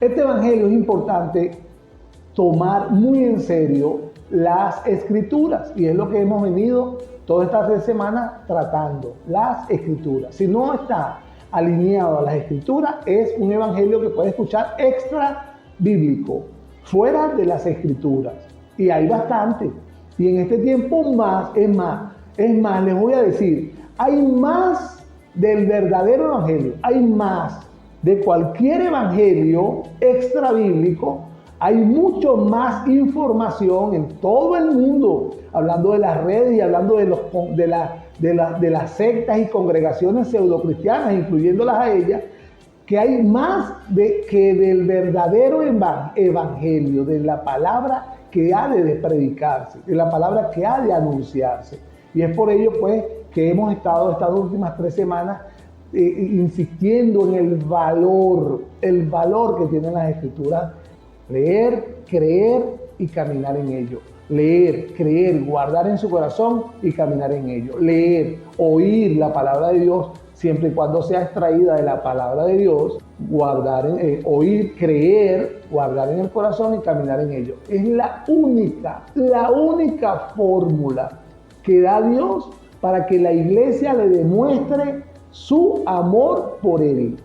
Este evangelio es importante tomar muy en serio las escrituras, y es lo que hemos venido todas estas 3 semanas tratando, las escrituras. Si no está alineado a las escrituras, es un evangelio que puede escuchar extra bíblico, fuera de las escrituras, y hay bastante. Y en este tiempo es más, les voy a decir, hay más del verdadero evangelio, hay más de cualquier evangelio extra bíblico. Hay mucho más información en todo el mundo, hablando de las redes y hablando de las sectas y congregaciones pseudocristianas, incluyéndolas a ellas, que hay más que del verdadero evangelio, de la palabra que ha de predicarse, de la palabra que ha de anunciarse. Y es por ello, pues, que hemos estado estas últimas 3 semanas insistiendo en el valor que tienen las escrituras. Leer, creer y caminar en ello. Leer, creer, guardar en su corazón y caminar en ello. Leer, oír la palabra de Dios, siempre y cuando sea extraída de la palabra de Dios. Oír, creer, guardar en el corazón y caminar en ello. Es la única fórmula que da Dios para que la iglesia le demuestre su amor por Él.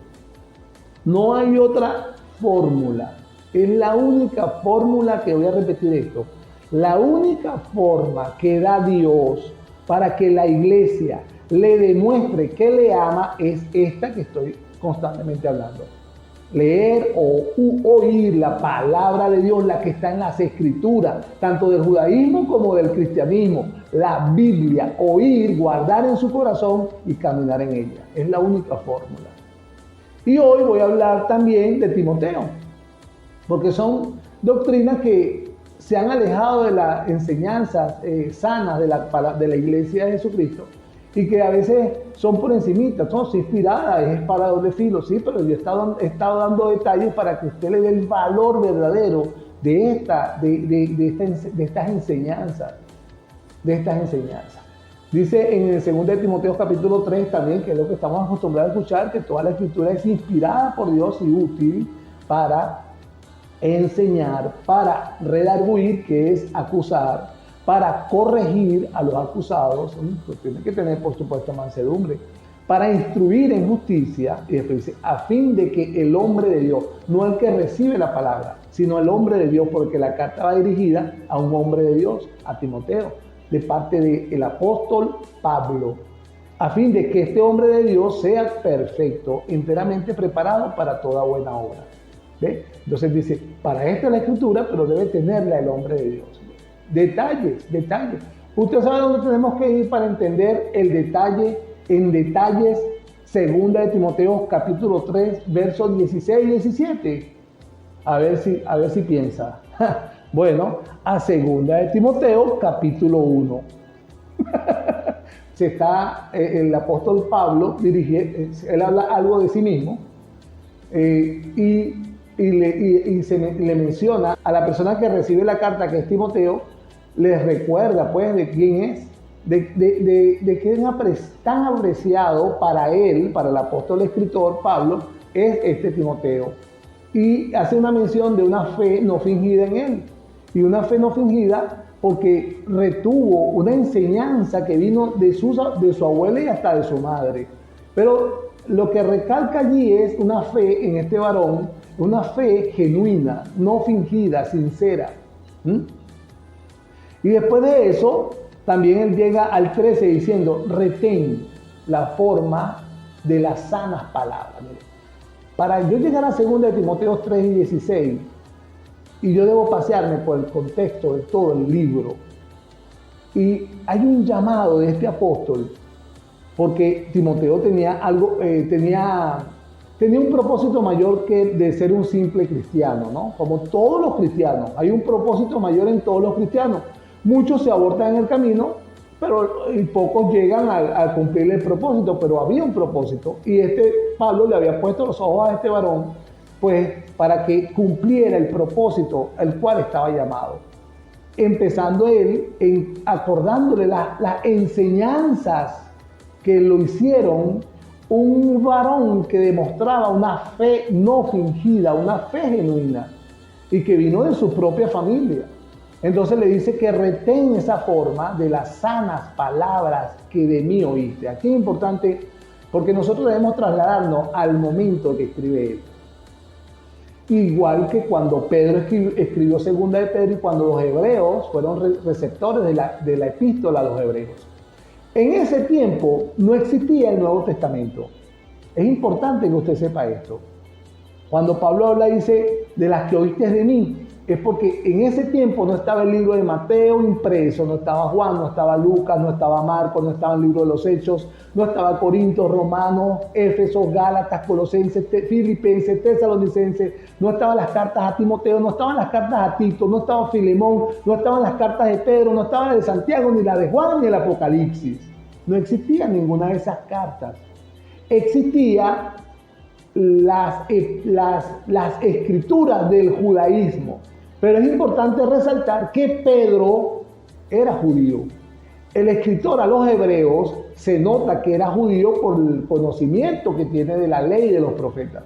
No hay otra fórmula. Es la única fórmula, que voy a repetir esto, la única forma que da Dios para que la iglesia le demuestre que le ama es esta que estoy constantemente hablando. Leer o oír la palabra de Dios, la que está en las escrituras, tanto del judaísmo como del cristianismo, la Biblia, oír, guardar en su corazón y caminar en ella. Es la única fórmula. Y hoy voy a hablar también de Timoteo, porque son doctrinas que se han alejado de las enseñanzas sanas de la iglesia de Jesucristo, y que a veces son por encimita, son inspiradas, es para doble filo, sí, pero yo he estado dando detalles para que usted le dé el valor verdadero de estas enseñanzas. Dice en el 2 de Timoteo capítulo 3 también, que es lo que estamos acostumbrados a escuchar, que toda la escritura es inspirada por Dios y útil para enseñar, para redarguir, que es acusar, para corregir a los acusados, pues tiene que tener por supuesto mansedumbre, para instruir en justicia, y después dice, a fin de que el hombre de Dios, no el que recibe la palabra, sino el hombre de Dios, porque la carta va dirigida a un hombre de Dios, a Timoteo, de parte del apóstol Pablo, a fin de que este hombre de Dios sea perfecto, enteramente preparado para toda buena obra. ¿Ve? Entonces dice, para esto es la escritura, pero debe tenerla el hombre de Dios. Detalles. Usted sabe dónde tenemos que ir para entender el detalle, en detalles, 2 de Timoteo capítulo 3, versos 16 y 17. A ver si piensa. Bueno, a 2 de Timoteo capítulo 1. El apóstol Pablo él habla algo de sí mismo, y le menciona a la persona que recibe la carta, que es Timoteo, les recuerda pues de quién es, de quién tan apreciado para él, para el apóstol escritor Pablo, es este Timoteo. Y hace una mención de una fe no fingida en él, y una fe no fingida porque retuvo una enseñanza que vino de su abuela y hasta de su madre. Pero lo que recalca allí es una fe en este varón, una fe genuina, no fingida, sincera. Y después de eso, también él llega al 13 diciendo, retén la forma de las sanas palabras. Para yo llegar a 2 de Timoteo 3 y 16, y yo debo pasearme por el contexto de todo el libro, y hay un llamado de este apóstol, porque Timoteo tenía un propósito mayor que de ser un simple cristiano, ¿no? Como todos los cristianos, hay un propósito mayor en todos los cristianos. Muchos se abortan en el camino, pero pocos llegan a cumplir el propósito, pero había un propósito, y Pablo le había puesto los ojos a este varón, pues para que cumpliera el propósito al cual estaba llamado. Empezando él acordándole las enseñanzas que lo hicieron un varón que demostraba una fe no fingida, una fe genuina, y que vino de su propia familia. Entonces le dice que retén esa forma de las sanas palabras que de mí oíste. Aquí es importante porque nosotros debemos trasladarnos al momento que escribe él. Igual que cuando Pedro escribió segunda de Pedro y cuando los hebreos fueron receptores de la epístola a los hebreos. En ese tiempo no existía el Nuevo Testamento. Es importante que usted sepa esto. Cuando Pablo habla, dice, de las que oíste de mí, es porque en ese tiempo no estaba el libro de Mateo impreso, no estaba Juan, no estaba Lucas, no estaba Marcos, no estaba el libro de los Hechos, no estaba Corintios, Romanos, Éfesos, Gálatas, Colosenses, Filipenses, Tesalonicenses, no estaban las cartas a Timoteo, no estaban las cartas a Tito, no estaba Filemón, no estaban las cartas de Pedro, no estaba la de Santiago, ni la de Juan, ni el Apocalipsis. No existía ninguna de esas cartas. Existía las escrituras del judaísmo. Pero es importante resaltar que Pedro era judío. El escritor a los hebreos se nota que era judío por el conocimiento que tiene de la ley de los profetas.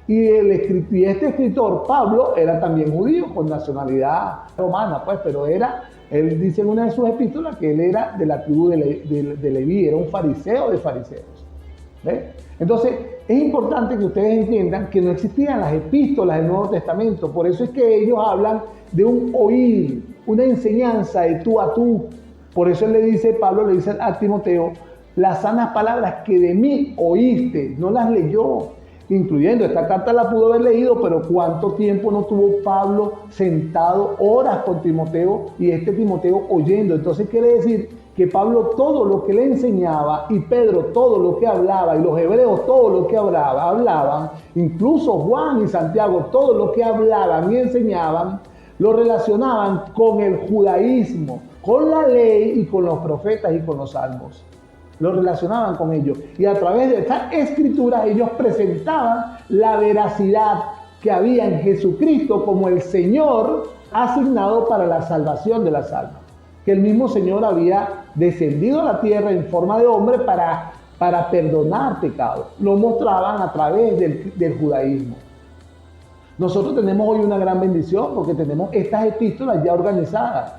Y este escritor, Pablo, era también judío, con nacionalidad romana, pues, pero él dice en una de sus epístolas que él era de la tribu de Leví, era un fariseo de fariseos. ¿Ves? Entonces, es importante que ustedes entiendan que no existían las epístolas del Nuevo Testamento. Por eso es que ellos hablan de un oír, una enseñanza de tú a tú. Por eso Pablo le dice a Timoteo, las sanas palabras que de mí oíste, no las leyó. Incluyendo, esta carta la pudo haber leído, pero ¿cuánto tiempo no tuvo Pablo sentado horas con Timoteo y Timoteo oyendo? Entonces quiere decir que Pablo todo lo que le enseñaba y Pedro todo lo que hablaba y los hebreos todo lo que hablaban, incluso Juan y Santiago todo lo que hablaban y enseñaban, lo relacionaban con el judaísmo, con la ley y con los profetas y con los salmos. Lo relacionaban con ellos. Y a través de estas escrituras ellos presentaban la veracidad que había en Jesucristo como el Señor asignado para la salvación de las almas. Que el mismo Señor había descendido a la tierra en forma de hombre para perdonar pecados. Lo mostraban a través del judaísmo. Nosotros tenemos hoy una gran bendición porque tenemos estas epístolas ya organizadas.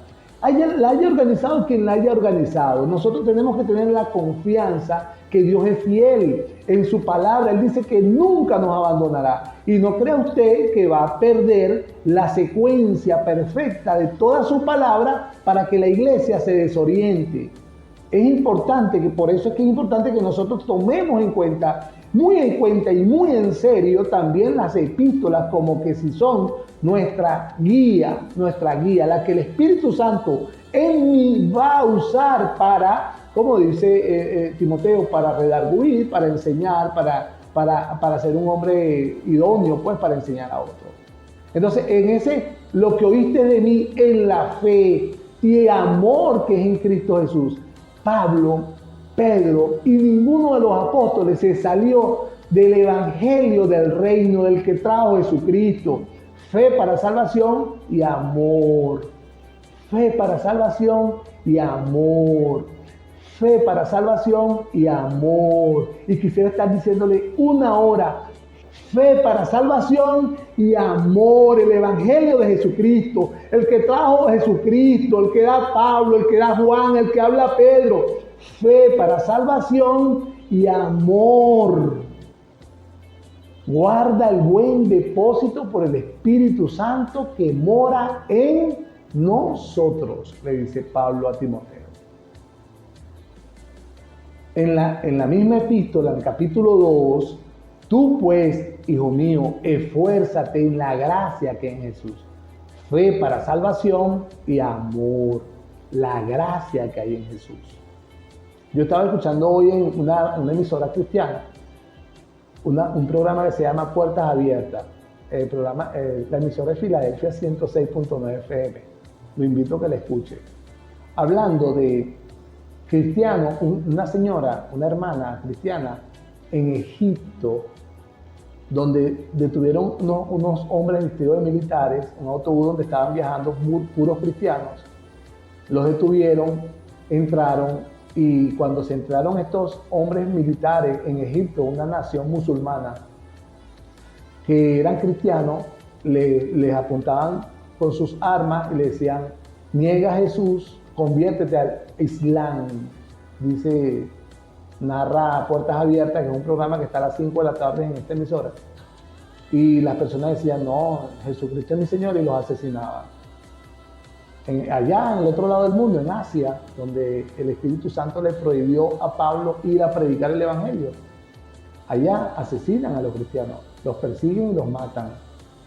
La haya organizado quien la haya organizado. Nosotros tenemos que tener la confianza que Dios es fiel en su palabra. Él dice que nunca nos abandonará. Y no crea usted que va a perder la secuencia perfecta de toda su palabra para que la iglesia se desoriente. Es importante, por eso es que es importante que nosotros tomemos muy en cuenta y muy en serio también las epístolas como que si son nuestra guía, la que el Espíritu Santo en mí va a usar para, como dice Timoteo, para redarguir, para enseñar, para ser un hombre idóneo, pues para enseñar a otros. Entonces, lo que oíste de mí en la fe y amor que es en Cristo Jesús, Pablo, Pedro y ninguno de los apóstoles se salió del evangelio del reino del que trajo Jesucristo. Fe para salvación y amor. Fe para salvación y amor. Fe para salvación y amor. Y quisiera estar diciéndole una hora. Fe para salvación y amor. El evangelio de Jesucristo. El que trajo Jesucristo. El que da Pablo. El que da Juan. El que habla Pedro. Fe para salvación y amor. Guarda el buen depósito por el Espíritu Santo que mora en nosotros, le dice Pablo a Timoteo. En la misma epístola, en el capítulo 2, tú pues, hijo mío, esfuérzate en la gracia que es en Jesús. Fe para salvación y amor. La gracia que hay en Jesús. Yo estaba escuchando hoy en una emisora cristiana un programa que se llama Puertas Abiertas. La emisora de Filadelfia 106.9 FM. Lo invito a que la escuche. Hablando de cristianos, una señora, una hermana cristiana en Egipto, donde detuvieron unos hombres vestidos de militares, un autobús donde estaban viajando puros cristianos. Los detuvieron, entraron, Y cuando se entraron estos hombres militares en Egipto, una nación musulmana, que eran cristianos, les apuntaban con sus armas y le decían: niega a Jesús, conviértete al Islam. Dice, narra Puertas Abiertas, que es un programa que está a las 5 de la tarde en esta emisora. Y las personas decían: no, Jesucristo es mi Señor, y los asesinaban. Allá en el otro lado del mundo, en Asia, donde el Espíritu Santo le prohibió a Pablo ir a predicar el Evangelio, allá asesinan a los cristianos, los persiguen y los matan,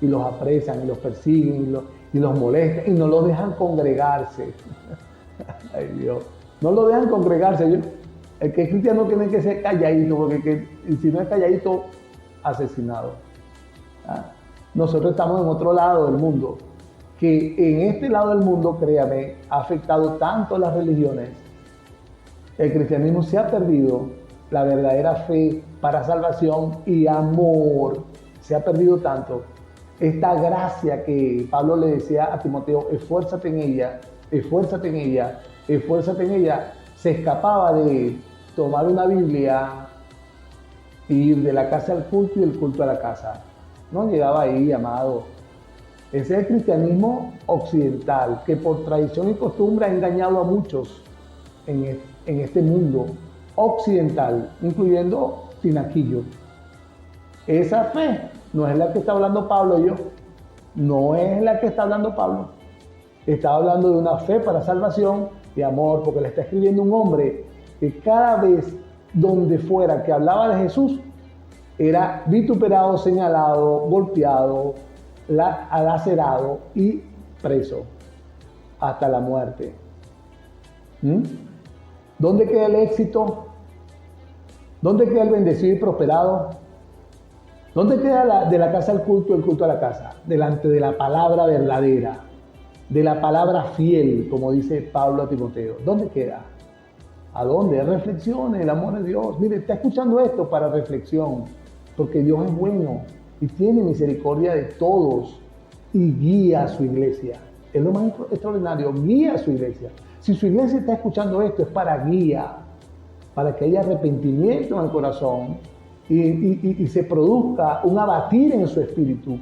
y los apresan y los persiguen y los molestan y no los dejan congregarse. Ay, Dios, no lo dejan congregarse. El que es cristiano tiene que ser calladito, porque si no es calladito, asesinado. Nosotros estamos en otro lado del mundo, que en este lado del mundo, créame, ha afectado tanto las religiones. El cristianismo se ha perdido, la verdadera fe para salvación y amor se ha perdido tanto. Esta gracia que Pablo le decía a Timoteo: esfuérzate en ella, esfuérzate en ella, esfuérzate en ella, se escapaba de tomar una Biblia, ir de la casa al culto y del culto a la casa. No llegaba ahí, amado. Ese es el cristianismo occidental, que por tradición y costumbre ha engañado a muchos en este mundo occidental, incluyendo Tinaquillo. Esa fe no es la que está hablando Pablo. No es la que está hablando Pablo. Está hablando de una fe para salvación y amor, porque le está escribiendo un hombre que cada vez donde fuera que hablaba de Jesús era vituperado, señalado, golpeado, lacerado y preso hasta la muerte. ¿Dónde queda el éxito? ¿Dónde queda el bendecido y prosperado? ¿Dónde queda de la casa al culto, el culto a la casa? Delante de la palabra verdadera, de la palabra fiel, como dice Pablo a Timoteo. ¿Dónde queda? ¿A dónde? Reflexione el amor de Dios. Mire, está escuchando esto para reflexión, porque Dios es bueno y tiene misericordia de todos y guía a su iglesia. Es lo más extraordinario, guía a su iglesia. Si su iglesia está escuchando esto, es para guía, para que haya arrepentimiento en el corazón y se produzca un abatir en su espíritu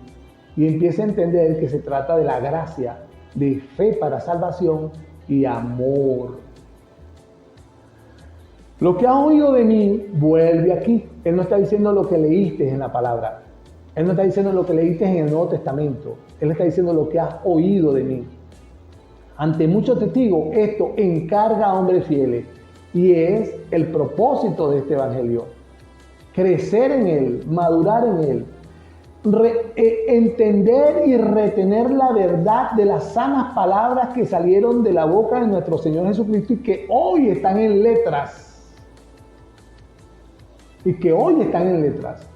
y empiece a entender que se trata de la gracia, de fe para salvación y amor. Lo que has oído de mí, vuelve aquí. Él no está diciendo lo que leíste en la palabra. Él no está diciendo lo que leíste en el Nuevo Testamento. Él está diciendo lo que has oído de mí. Ante muchos testigos, esto encarga a hombres fieles. Y es el propósito de este evangelio. Crecer en él, madurar en él. Entender y retener la verdad de las sanas palabras que salieron de la boca de nuestro Señor Jesucristo y que hoy están en letras.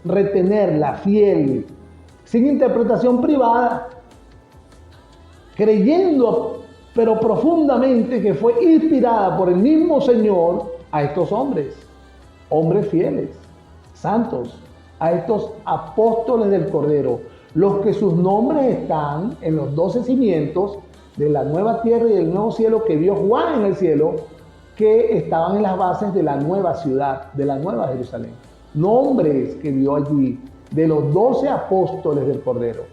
Retenerla fiel, sin interpretación privada, creyendo pero profundamente que fue inspirada por el mismo Señor a estos hombres fieles, santos, a estos apóstoles del Cordero, los que sus nombres están en los 12 cimientos de la nueva tierra y del nuevo cielo que vio Juan en el cielo, que estaban en las bases de la nueva ciudad, de la nueva Jerusalén. Nombres que vio allí de los 12 apóstoles del Cordero,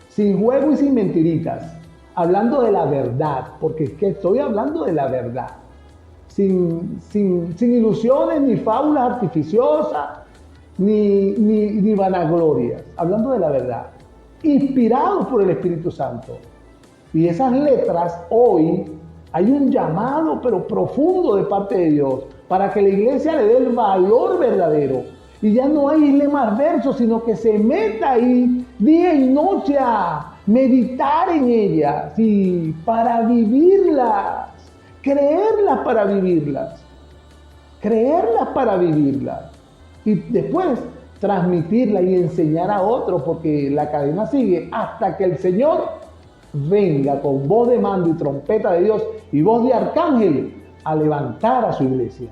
sin juego y sin mentiritas, hablando de la verdad, porque es que estoy hablando de la verdad, sin ilusiones ni fábulas artificiosas, ni vanaglorias, hablando de la verdad, inspirados por el Espíritu Santo. Y esas letras hoy hay un llamado pero profundo de parte de Dios para que la iglesia le dé el valor verdadero. Y ya no hay lemas versos, sino que se meta ahí día y noche a meditar en ellas y para vivirlas, creerlas para vivirlas y después transmitirla y enseñar a otros, porque la cadena sigue hasta que el Señor venga con voz de mando y trompeta de Dios y voz de arcángel a levantar a su iglesia.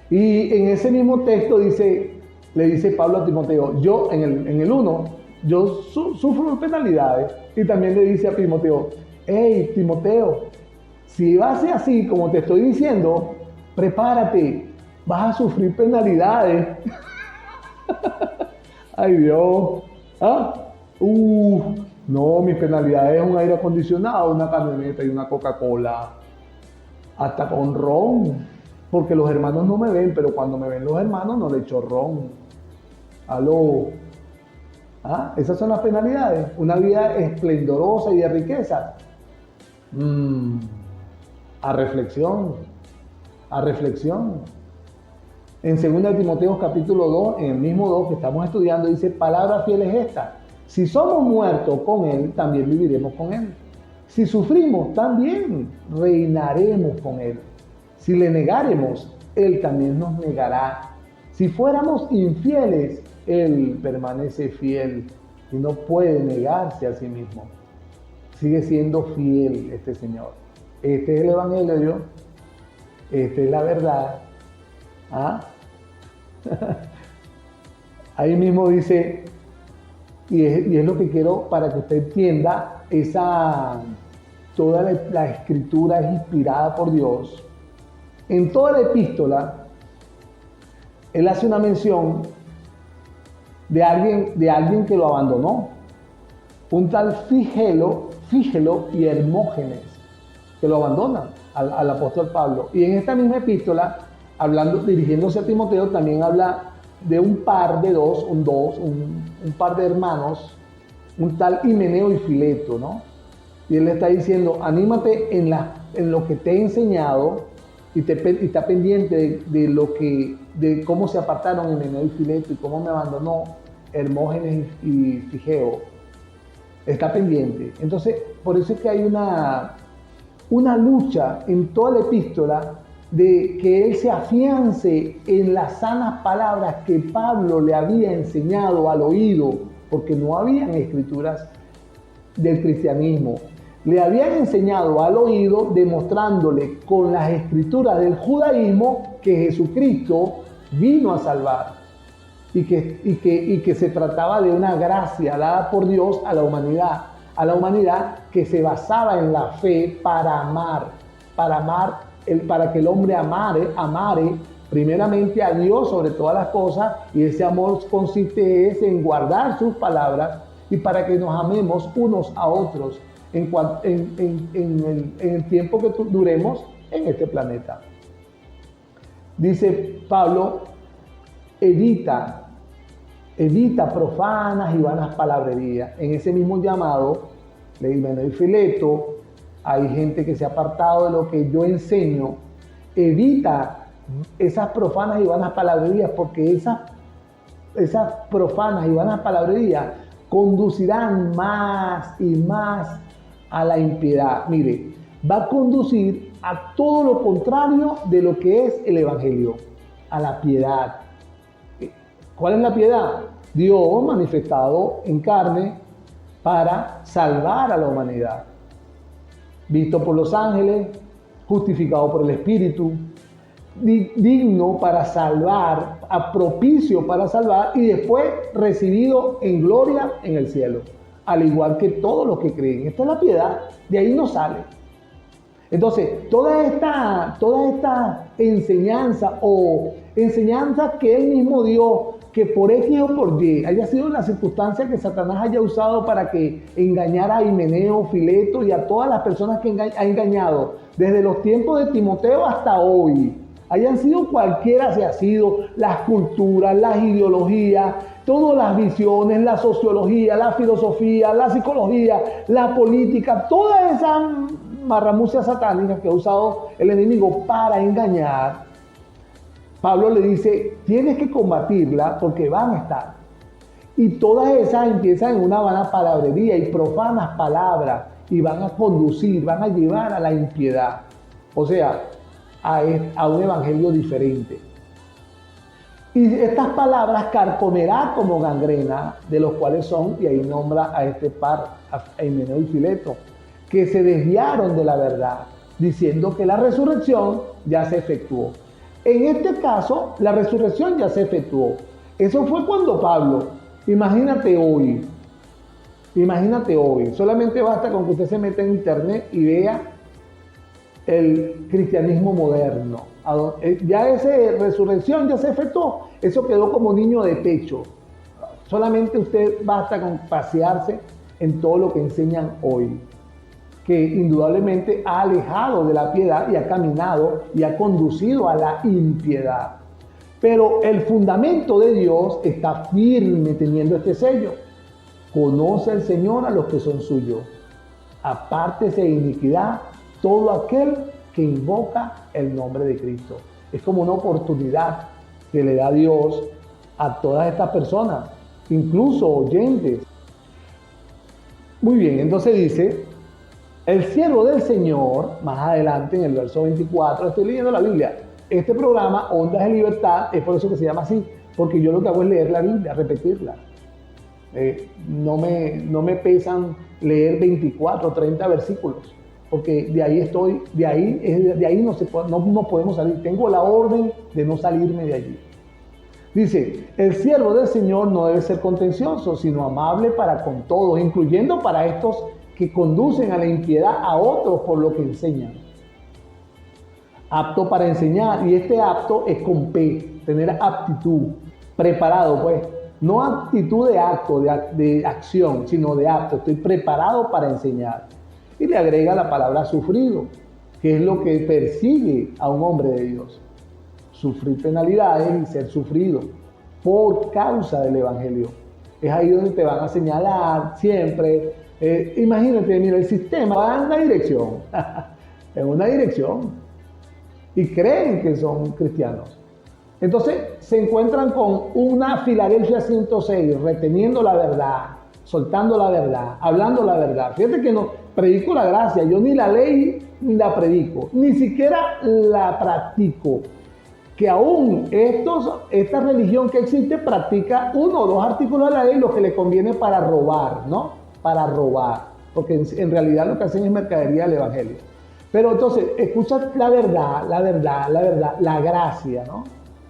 Y en ese mismo texto le dice Pablo a Timoteo, yo en el 1, yo sufro penalidades, y también le dice a Timoteo, hey Timoteo, Si va a ser así, como te estoy diciendo, prepárate, vas a sufrir penalidades. Ay Dios. ¿Ah? No, mis penalidades es un aire acondicionado, una camioneta y una Coca-Cola. Hasta con ron. Porque los hermanos no me ven, pero cuando me ven los hermanos no le echo ron. Aló. ¿Ah? Esas son las penalidades. Una vida esplendorosa y de riqueza. A reflexión. A reflexión. En 2 Timoteo capítulo 2, en el mismo 2 que estamos estudiando, dice, palabra fiel es esta. Si somos muertos con Él, también viviremos con Él. Si sufrimos, también reinaremos con Él. Si le negáremos, Él también nos negará. Si fuéramos infieles, Él permanece fiel y no puede negarse a sí mismo. Sigue siendo fiel este Señor. Este es el Evangelio, esta es la verdad. ¿Ah? Ahí mismo dice, y es lo que quiero para que usted entienda, toda la escritura es inspirada por Dios. En toda la epístola, él hace una mención de alguien que lo abandonó, un tal Fígelo y Hermógenes, que lo abandonan al apóstol Pablo. Y en esta misma epístola, dirigiéndose a Timoteo, también habla de un par de hermanos, un tal Himeneo y Fileto, ¿no? Y él le está diciendo, anímate en lo que te he enseñado y está pendiente de cómo se apartaron Himeneo y Fileto y cómo me abandonó Hermógenes y Figeo. Está pendiente. Entonces, por eso es que hay una lucha en toda la epístola de que él se afiance en las sanas palabras que Pablo le había enseñado al oído, porque no habían escrituras del cristianismo. Le habían enseñado al oído, demostrándole con las escrituras del judaísmo que Jesucristo vino a salvar y que se trataba de una gracia dada por Dios a la humanidad que se basaba en la fe para que el hombre amare primeramente a Dios sobre todas las cosas, y ese amor consiste en guardar sus palabras y para que nos amemos unos a otros en el tiempo que duremos en este planeta. Dice Pablo, evita profanas y vanas palabrerías. En ese mismo llamado, de Himeneo y Fileto, hay gente que se ha apartado de lo que yo enseño. Evita esas profanas y vanas palabrerías, porque esas profanas y vanas palabrerías conducirán más y más a la impiedad. Mire, va a conducir a todo lo contrario de lo que es el Evangelio, a la piedad. ¿Cuál es la piedad? Dios manifestado en carne para salvar a la humanidad. Visto por los ángeles, justificado por el Espíritu, digno para salvar, propicio para salvar y después recibido en gloria en el cielo, al igual que todos los que creen. Esta es la piedad, de ahí no sale. Entonces, toda esta enseñanza que él mismo dio, que por X o por Y haya sido la circunstancia que Satanás haya usado para que engañara a Himeneo, Fileto y a todas las personas que ha engañado desde los tiempos de Timoteo hasta hoy, hayan sido cualquiera se ha sido, las culturas, las ideologías, todas las visiones, la sociología, la filosofía, la psicología, la política, todas esas marramucias satánicas que ha usado el enemigo para engañar, Pablo le dice, tienes que combatirla porque van a estar. Y todas esas empiezan en una vana palabrería y profanas palabras y van a conducir, van a llevar a la impiedad. O sea, a un evangelio diferente. Y estas palabras carcomerá como gangrena, de los cuales son, y ahí nombra a este par, a Himeneo y Fileto, que se desviaron de la verdad, diciendo que la resurrección ya se efectuó. En este caso, la resurrección ya se efectuó. Eso fue cuando Pablo, imagínate hoy, solamente basta con que usted se meta en internet y vea el cristianismo moderno. Ya esa resurrección ya se efectuó, eso quedó como niño de pecho. Solamente usted basta con pasearse en todo lo que enseñan hoy, que indudablemente ha alejado de la piedad y ha caminado y ha conducido a la impiedad. Pero el fundamento de Dios está firme teniendo este sello. Conoce el Señor a los que son suyos. Apártese de iniquidad todo aquel que invoca el nombre de Cristo. Es como una oportunidad que le da Dios a todas estas personas, incluso oyentes. Muy bien, entonces dice, el siervo del Señor, más adelante en el verso 24, estoy leyendo la Biblia. Este programa, Ondas de Libertad, es por eso que se llama así, porque yo lo que hago es leer la Biblia, repetirla. No me pesan leer 24 o 30 versículos, porque de ahí no podemos salir. Tengo la orden de no salirme de allí. Dice, el siervo del Señor no debe ser contencioso, sino amable para con todos, incluyendo para estos que conducen a la impiedad a otros por lo que enseñan. Apto para enseñar, y este apto es con P, tener aptitud, preparado pues, no aptitud de acto, de acción, sino de apto, estoy preparado para enseñar. Y le agrega la palabra sufrido, que es lo que persigue a un hombre de Dios. Sufrir penalidades y ser sufrido por causa del Evangelio. Es ahí donde te van a señalar siempre. Imagínate, mira, el sistema va en una dirección, en una dirección, y creen que son cristianos. Entonces se encuentran con una Filadelfia 106, reteniendo la verdad, soltando la verdad, hablando la verdad. Fíjate que no predico la gracia, yo ni la ley ni la predico, ni siquiera la practico. Que aún esta religión que existe practica 1 o 2 artículos de la ley, lo que le conviene para robar, ¿no? Para robar, porque en realidad lo que hacen es mercadería del Evangelio. Pero entonces, escucha la verdad, la gracia, ¿no?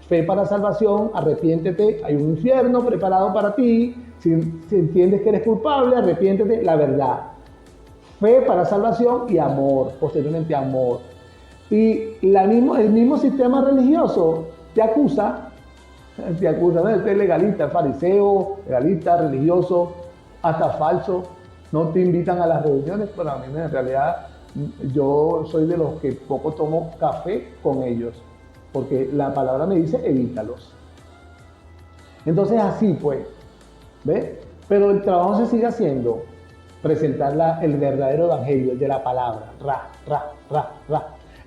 Fe para salvación, arrepiéntete, hay un infierno preparado para ti, si entiendes que eres culpable, arrepiéntete, la verdad. Fe para salvación y amor, posteriormente amor. Y el mismo sistema religioso te acusa, ¿no? Este es legalista, fariseo, legalista, religioso, hasta falso, no te invitan a las reuniones, pero a mí en realidad yo soy de los que poco tomo café con ellos, porque la palabra me dice evítalos. Entonces así pues, ¿ves? Pero el trabajo se sigue haciendo, presentar el verdadero evangelio de la palabra, ra.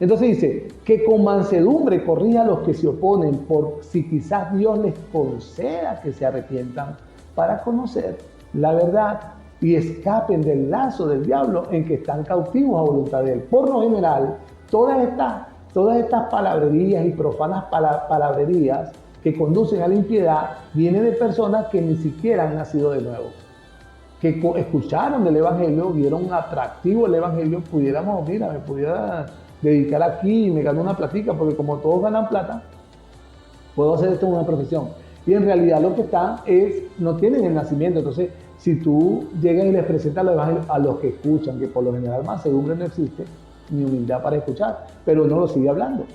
Entonces dice, que con mansedumbre corrija a los que se oponen, por si quizás Dios les conceda que se arrepientan para conocer la verdad y escapen del lazo del diablo en que están cautivos a voluntad de él. Por lo general, todas estas palabrerías y profanas palabrerías que conducen a la impiedad vienen de personas que ni siquiera han nacido de nuevo, que escucharon del evangelio, vieron atractivo el evangelio, me pudiera dedicar aquí y me gano una platica, porque como todos ganan plata, puedo hacer esto una profesión. Y en realidad lo que están no tienen el nacimiento. Entonces, si tú llegas y les presentas el evangelio a los que escuchan, que por lo general mansedumbre no existe, ni humildad para escuchar, pero uno lo sigue hablando,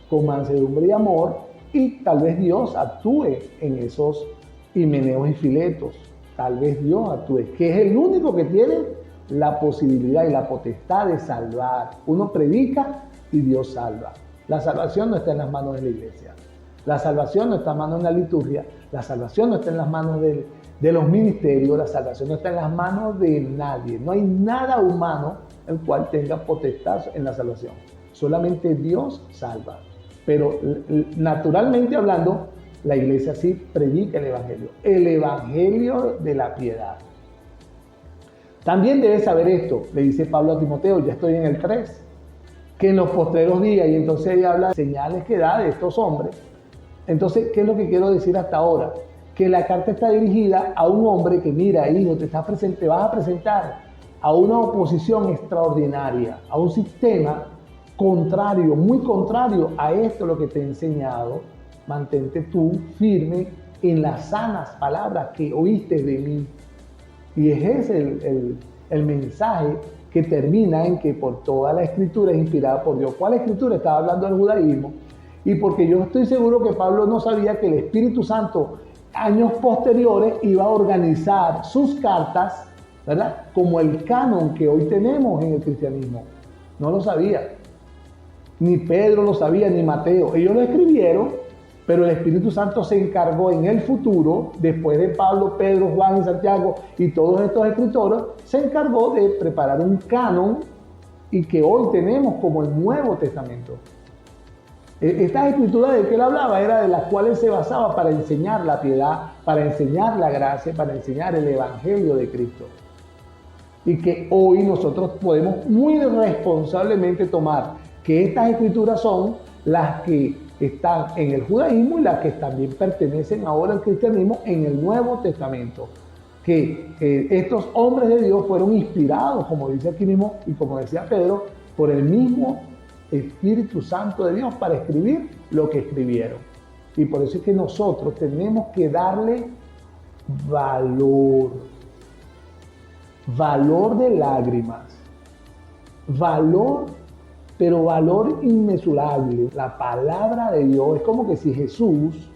con mansedumbre y amor, y tal vez Dios actúe en esos himeneos y filetos, tal vez Dios actúe, que es el único que tiene la posibilidad y la potestad de salvar. Uno predica y Dios salva. La salvación no está en las manos de la iglesia. La salvación no está en las manos de la liturgia. La salvación no está en las manos de los ministerios. La salvación no está en las manos de nadie. No hay nada humano el cual tenga potestad en la salvación. Solamente Dios salva. Pero naturalmente hablando, la iglesia sí predica el evangelio de la piedad. También debes saber esto, le dice Pablo a Timoteo, ya estoy en el 3, que en los postreros días, y entonces ella habla de señales que da de estos hombres. Entonces, ¿qué es lo que quiero decir hasta ahora? Que la carta está dirigida a un hombre que, mira, hijo, te vas a presentar a una oposición extraordinaria, a un sistema contrario, muy contrario a esto lo que te he enseñado. Mantente tú firme en las sanas palabras que oíste de mí. Y es ese el mensaje que termina en que por toda la escritura es inspirada por Dios. ¿Cuál escritura? Estaba hablando del judaísmo. Y porque yo estoy seguro que Pablo no sabía que el Espíritu Santo años posteriores iba a organizar sus cartas, ¿verdad?, como el canon que hoy tenemos en el cristianismo. No lo sabía. Ni Pedro lo sabía, ni Mateo. Ellos lo escribieron, pero el Espíritu Santo se encargó en el futuro, después de Pablo, Pedro, Juan y Santiago y todos estos escritores, se encargó de preparar un canon y que hoy tenemos como el Nuevo Testamento. Estas escrituras de que él hablaba era de las cuales se basaba para enseñar la piedad, para enseñar la gracia, para enseñar el Evangelio de Cristo. Y que hoy nosotros podemos muy responsablemente tomar que estas escrituras son las que están en el judaísmo y las que también pertenecen ahora al cristianismo en el Nuevo Testamento. Que estos hombres de Dios fueron inspirados, como dice aquí mismo y como decía Pedro, por el mismo Espíritu Santo de Dios para escribir lo que escribieron. Y por eso es que nosotros tenemos que darle valor de lágrimas, valor, pero valor inmesurable. La palabra de Dios es como que si Jesús,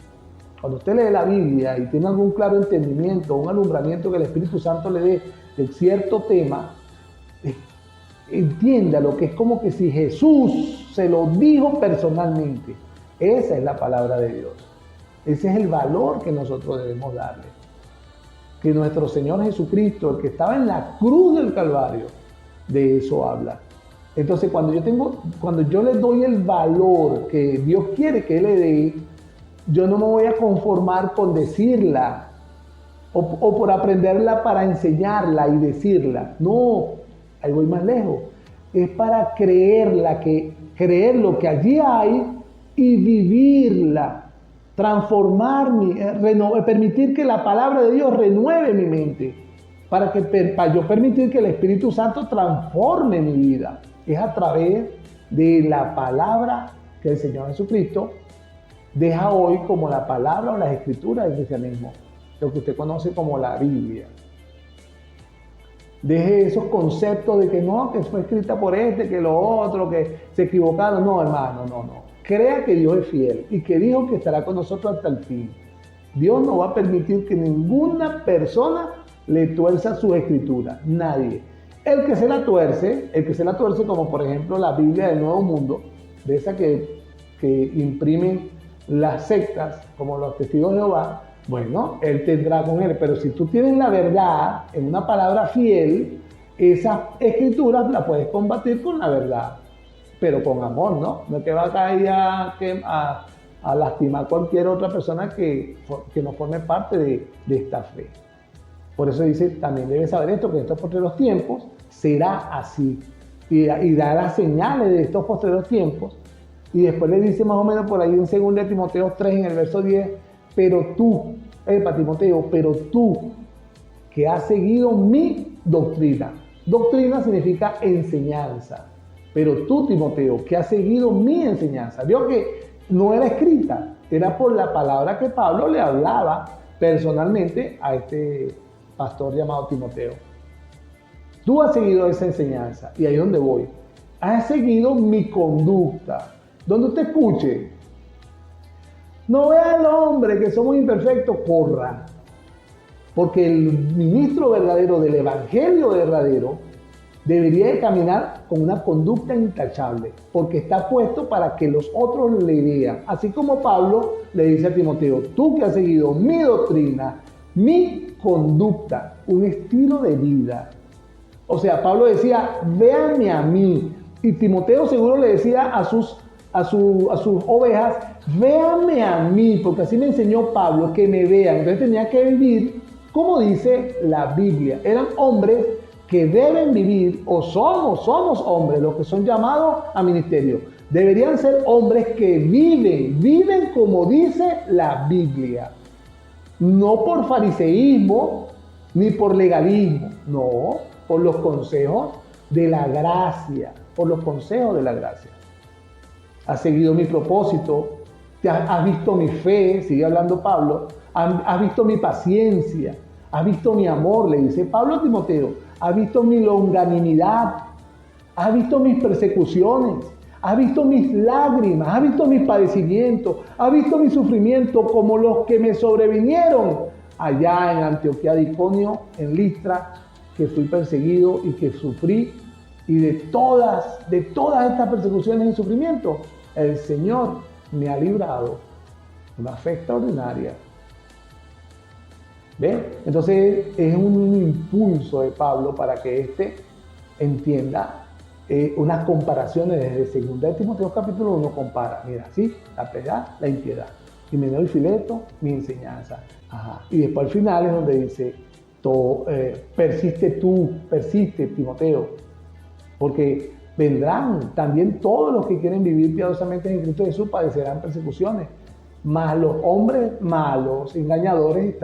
cuando usted lee la Biblia y tiene algún claro entendimiento, un alumbramiento que el Espíritu Santo le dé de cierto tema, entienda lo que es como que si Jesús se lo dijo personalmente. Esa es la palabra de Dios. Ese es el valor que nosotros debemos darle. Que nuestro Señor Jesucristo, el que estaba en la cruz del Calvario, de eso habla. Entonces, cuando yo le doy el valor que Dios quiere que le dé, yo no me voy a conformar con decirla o por aprenderla para enseñarla y decirla. No, ahí voy más lejos. Es para creer lo que allí hay y vivirla. Transformarme, permitir que la palabra de Dios renueve mi mente, para yo permitir que el Espíritu Santo transforme mi vida. Es a través de la palabra que el Señor Jesucristo deja hoy como la palabra o las escrituras del cristianismo, lo que usted conoce como la Biblia. Deje esos conceptos de que no, que fue escrita por que lo otro, que se equivocaron. No, hermano, no. Crea que Dios es fiel y que dijo que estará con nosotros hasta el fin. Dios no va a permitir que ninguna persona le tuerza sus escrituras. Nadie. El que se la tuerce como por ejemplo la Biblia del Nuevo Mundo, de esa que imprimen las sectas, como los testigos de Jehová, bueno, él tendrá con él. Pero si tú tienes la verdad en una palabra fiel, esas escrituras las puedes combatir con la verdad, pero con amor, ¿no? No es que va a caer a lastimar a cualquier otra persona que no forme parte de esta fe. Por eso dice, también debes saber esto, que en estos postreros tiempos será así. Y da las señales de estos postreros tiempos. Y después le dice más o menos por ahí en 2 Timoteo 3, en el verso 10, pero tú, que has seguido mi doctrina. Doctrina significa enseñanza. Pero tú, Timoteo, que has seguido mi enseñanza. Vio que no era escrita, era por la palabra que Pablo le hablaba personalmente a este pastor llamado Timoteo. Tú has seguido esa enseñanza, y ahí es donde voy. Has seguido mi conducta. Donde usted escuche, no vea al hombre que somos imperfectos, corra. Porque el ministro verdadero del evangelio verdadero debería de caminar con una conducta intachable, porque está puesto para que los otros le vean. Así como Pablo le dice a Timoteo, tú que has seguido mi doctrina, mi conducta, un estilo de vida. O sea, Pablo decía, véanme a mí. Y Timoteo seguro le decía a sus ovejas, véanme a mí, porque así me enseñó Pablo, que me vean. Entonces tenía que vivir como dice la Biblia. Eran hombres que deben vivir, o somos hombres, los que son llamados a ministerio. Deberían ser hombres que viven como dice la Biblia. No por fariseísmo, ni por legalismo, no, por los consejos de la gracia, Has seguido mi propósito, has visto mi fe, sigue hablando Pablo, has visto mi paciencia, has visto mi amor, le dice Pablo a Timoteo, has visto mi longanimidad, has visto mis persecuciones, has visto mis lágrimas, has visto mis padecimientos, has visto mi sufrimiento como los que me sobrevinieron allá en Antioquía de Iconio, en Listra, que fui perseguido y que sufrí. Y de todas estas persecuciones y sufrimientos, el Señor me ha librado. Una fe extraordinaria. ¿Ven? Entonces es un impulso de Pablo para que éste entienda unas comparaciones desde 2 de Timoteo capítulo 1 compara. Mira, sí, la piedad, la impiedad. Himeneo y Fileto, mi enseñanza. Ajá. Y después al final es donde dice, persiste Timoteo, porque vendrán también todos los que quieren vivir piadosamente en Cristo Jesús, padecerán persecuciones. Mas los hombres malos, engañadores,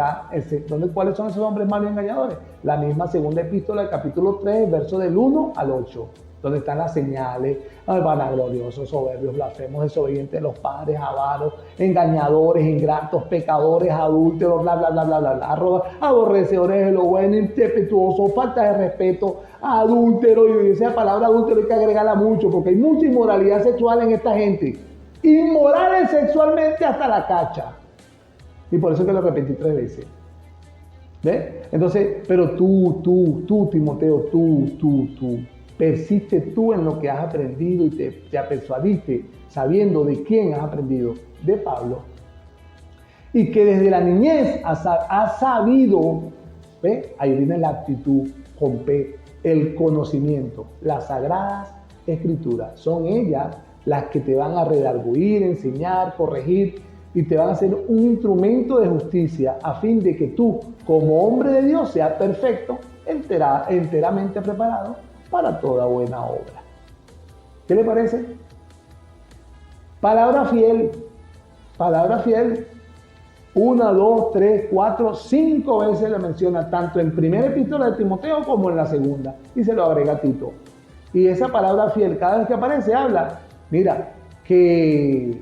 ¿cuáles son esos hombres malos y engañadores? La misma segunda epístola del capítulo 3, verso del 1 al 8, donde están las señales: vanagloriosos, soberbios, blasfemos, desobedientes de los padres, avaros, engañadores, ingratos, pecadores, adúlteros, bla, bla, bla, bla, bla, bla, aborrecedores de lo bueno, impetuosos, falta de respeto, adúltero. Y esa palabra adúltero hay que agregarla mucho, porque hay mucha inmoralidad sexual en esta gente. Inmorales sexualmente hasta la cacha. Y por eso que lo repetí 3 veces. ¿Ves? Entonces, pero tú, Timoteo, tú. Persiste tú en lo que has aprendido y te persuadiste, sabiendo de quién has aprendido, de Pablo. Y que desde la niñez has sabido, ¿ves? Ahí viene la actitud con P, el conocimiento, las sagradas escrituras. Son ellas las que te van a redarguir, enseñar, corregir y te van a hacer un instrumento de justicia a fin de que tú, como hombre de Dios, seas perfecto, enteramente preparado para toda buena obra. ¿Qué le parece? Palabra fiel. 1, 2, 3, 4, 5 veces le menciona, tanto en primera epístola de Timoteo como en la segunda, y se lo agrega a Tito. Y esa palabra fiel, cada vez que aparece, habla, mira, que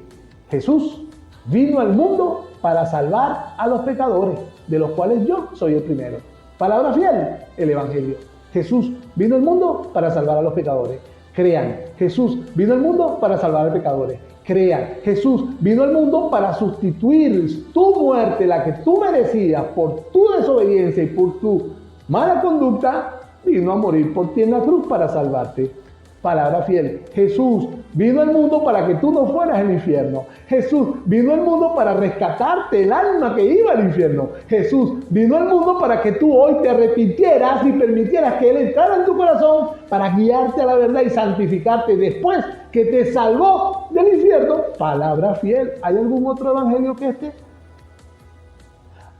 Jesús vino al mundo para salvar a los pecadores, de los cuales yo soy el primero. Palabra fiel, el Evangelio. Jesús vino al mundo para salvar a los pecadores. Crean, Jesús vino al mundo para salvar a los pecadores. Crean, Jesús vino al mundo para sustituir tu muerte, la que tú merecías por tu desobediencia y por tu mala conducta, vino a morir por ti en la cruz para salvarte. Palabra fiel. Jesús vino al mundo para que tú no fueras al infierno. Jesús vino al mundo para rescatarte el alma que iba al infierno. Jesús vino al mundo para que tú hoy te arrepintieras y permitieras que Él entrara en tu corazón para guiarte a la verdad y santificarte después que te salvó del infierno. Palabra fiel. ¿Hay algún otro evangelio que este?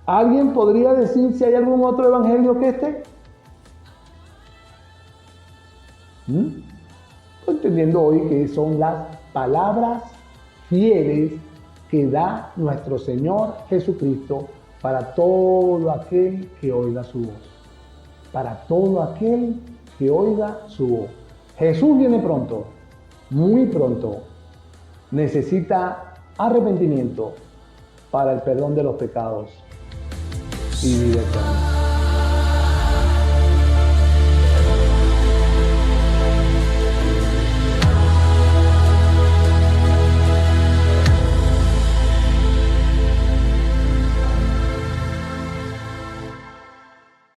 ¿Alguien podría decir si hay algún otro evangelio que este? Entendiendo hoy que son las palabras fieles que da nuestro Señor Jesucristo para todo aquel que oiga su voz. Para todo aquel que oiga su voz. Jesús viene pronto, muy pronto. Necesita arrepentimiento para el perdón de los pecados y vida eterna.